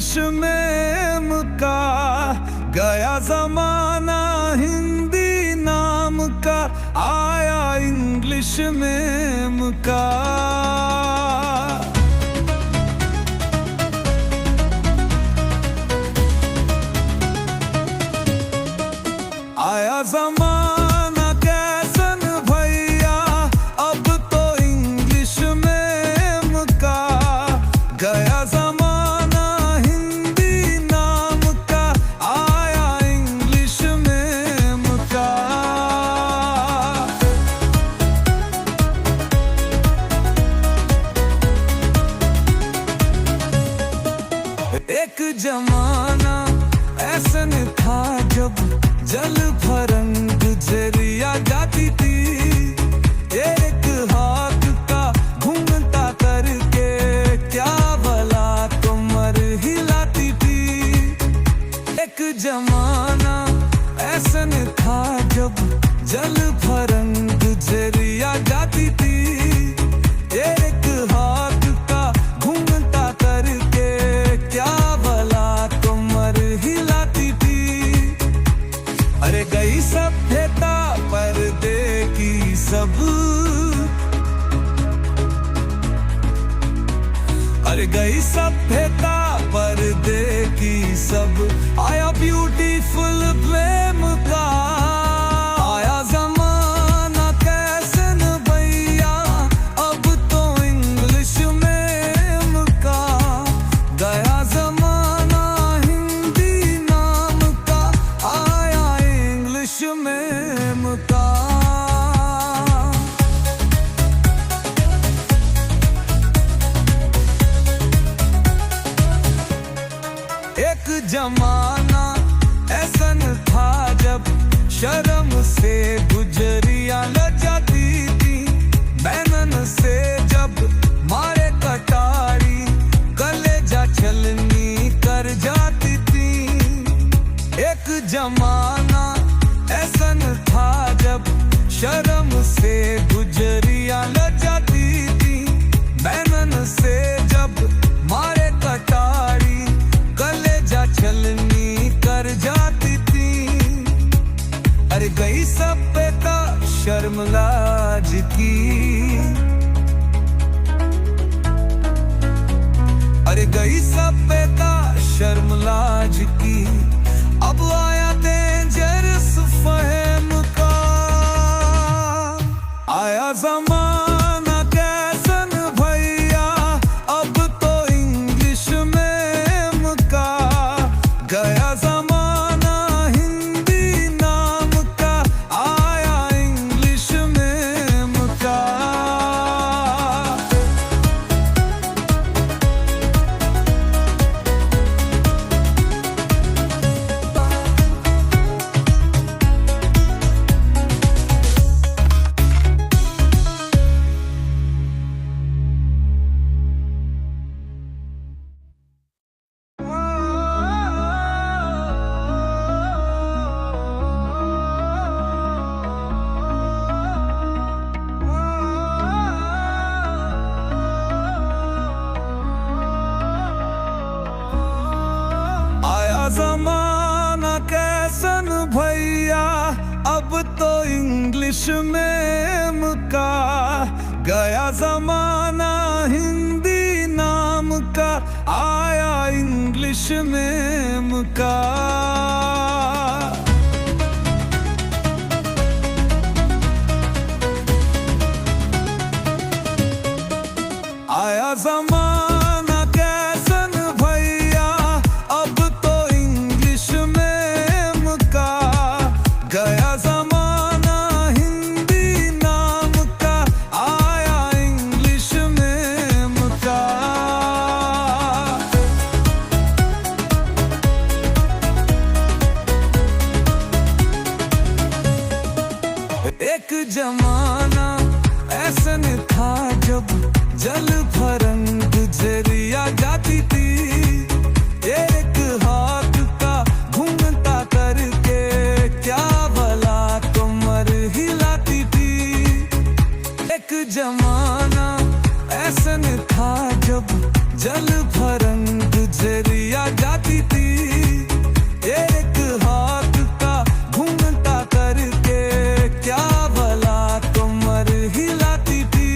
English में मुका, गया जमाना हिंदी नाम का, आया इंग्लिश में मुका। आया जमाना कैसन भैया, अब तो इंग्लिश में मुका, गया जमाना हिंदी नाम का, आया इंग्लिश में मुका। एक जमाना ऐसन था जब जल फरंग गुजरिया जाती थी, एक हाथ का घूमता करके क्या भला कमर हिलाती थी। एक जमाना ऐसन था जब जल फरंग गुजरिया जाती थी, एक हाथ का घूमता करके क्या भला कमर हिलाती थी। अरे गई सभ्यता पर्दे की सब, अरे गई सभ्यता पर्दे की सब, आया ब्यूटीफुल प्रेम का। आया जमाना कैसन भैया, अब तो इंग्लिश में मुका, गया जमाना हिंदी नाम का, आया इंग्लिश में मुका। एक जमाना ऐसन था जब शर्म से गुजरिया लजाती थी, बैनन से जब मारे कटारी कलेजा छलनी कर जाती थी। एक जमाना ऐसन था जब शर्म से गुजरिया लजाती थी, बैनन से जब मारे कटारी कलेजा छलनी कर जाती थी। अरे गई सभ्यता शर्म लाज की, अरे गई सभ्यता शर्म लाज की, अब आया डेंजरस फहम का। आया जमाना कैसन भैया, अब तो इंग्लिश में मुका, गया जमाना हिंदी नाम का, आया इंग्लिश में मुका। जमाना कैसन भैया, अब तो इंग्लिश में मुका, गया जमाना हिंदी नाम का, आया इंग्लिश में मुका। आया जमाना कैसन भैया, अब तो इंग्लिश में मुका, गया जमाना हिंदी नाम का, आया इंग्लिश में मुका। एक जमाना ऐसन था जब जल फरंग गुजरिया जाती थी, एक हाथ का घूमता करके क्या भला कमर हिलाती थी। एक जमाना ऐसन था जब जल भरन गुजरिया जाती थी। एक हाथ का घूमता करके क्या भला कमर हिलाती थी।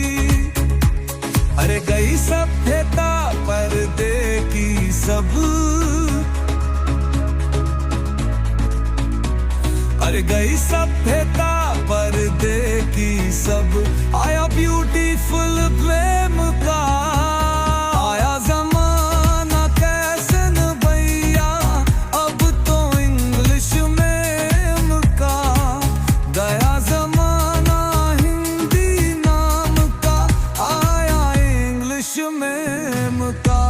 अरे गई सभ्यता पर्दे की सब, अरे गई सभ्यता पर्दे की सब। आया ब्यूटीफुल प्रेम का, आया जमाना कैसन भैया, अब तो इंग्लिश में मुका। गया जमाना हिंदी नाम का, आया इंग्लिश में मुका।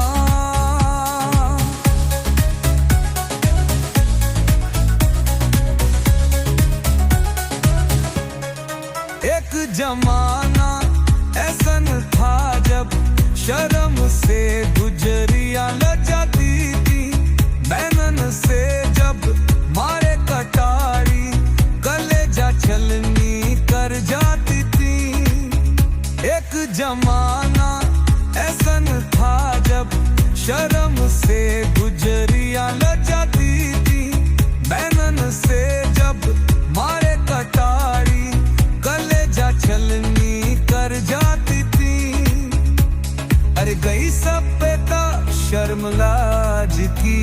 एक जमाना ऐसन था जब शर्म से गुजरिया लजाती थी। बैनन से जब मारे कटारी, कलेजा छलनी कर जाती थी। एक जमाना ऐसन था जब शर्म से गुजरिया लजाती थी। बैनन से जब मारे कटारी, कलेजा छलनी कर जाती थी। अरे गई सभ्यता शर्म लाज की,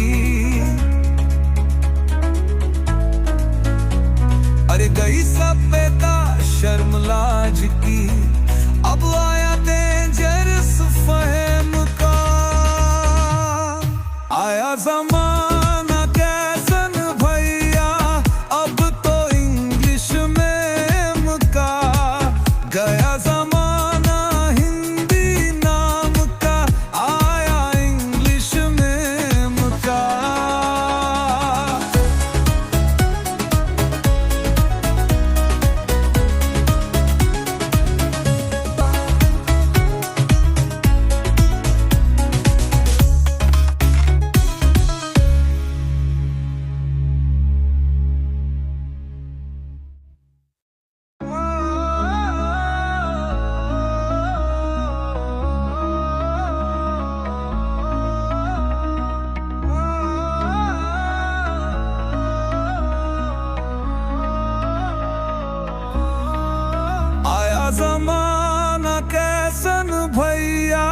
अरे गई सभ्यता शर्म लाज की। अब आया डेंजरस फहम का, आया जमाना कैसन भैया, अब तो इंग्लिश में मुका। गया जमाना हिंदी नाम का, आया इंग्लिश में मुका। जमाना कैसन भैया,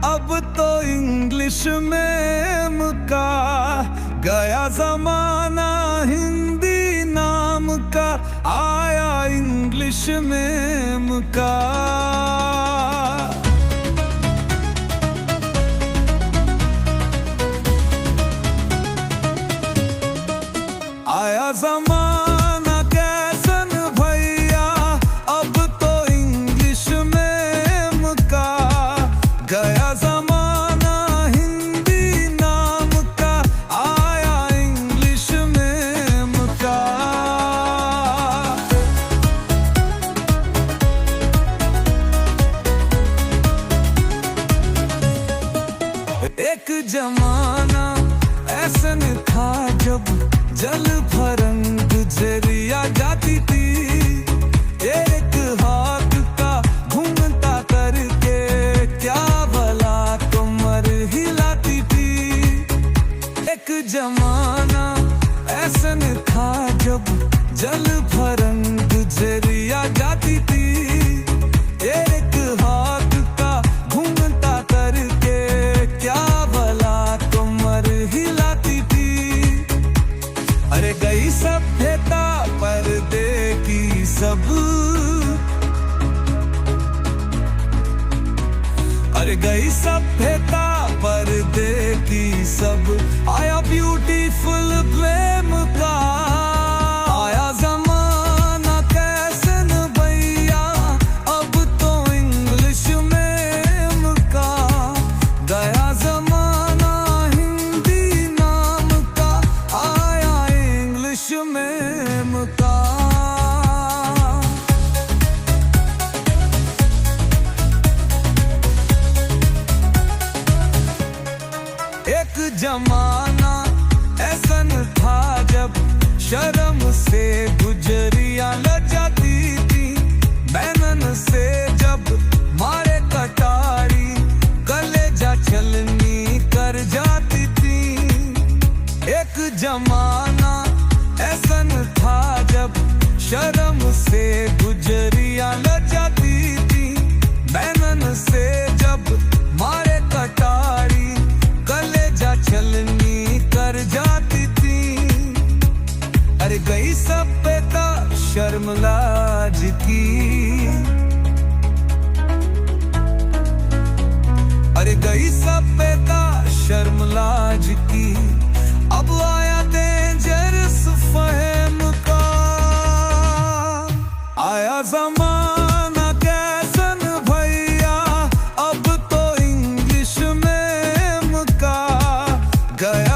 अब तो इंग्लिश में मुका। गया जमाना हिंदी नाम का, आया इंग्लिश में मुका। आया जमाना कैसन भैया, अब तो इंग्लिश में मुका। गया जमाना हिंदी नाम का, आया इंग्लिश में मुका। एक जमाना ऐसन था जब जल भरन गुजरिया जाती थी। एक हाथ का घूमता करके क्या भला कमर हिलाती थी। एक जमाना ऐसन था जब जल भरन गुजरिया जाती थी। एक हाथ का घूमता करके क्या भला कमर हिलाती थी। अरे गई सभ्यता पर्दे की सब, अरे गई सभ्यता पर्दे की सब। आया ब्यूटीफुल प्रेम का, आया जमाना कैसे शर्म से गुजरिया ल जाती थी, बैनन से जब मारे कटारी, कलेजा छलनी कर जाती थी। अरे गई सभ्यता शर्म लाज की, अरे गई सभ्यता शर्म लाज की। अब आया डेंजरस फहम का, आया जमाना कैसन भैया, अब तो इंग्लिश में का गया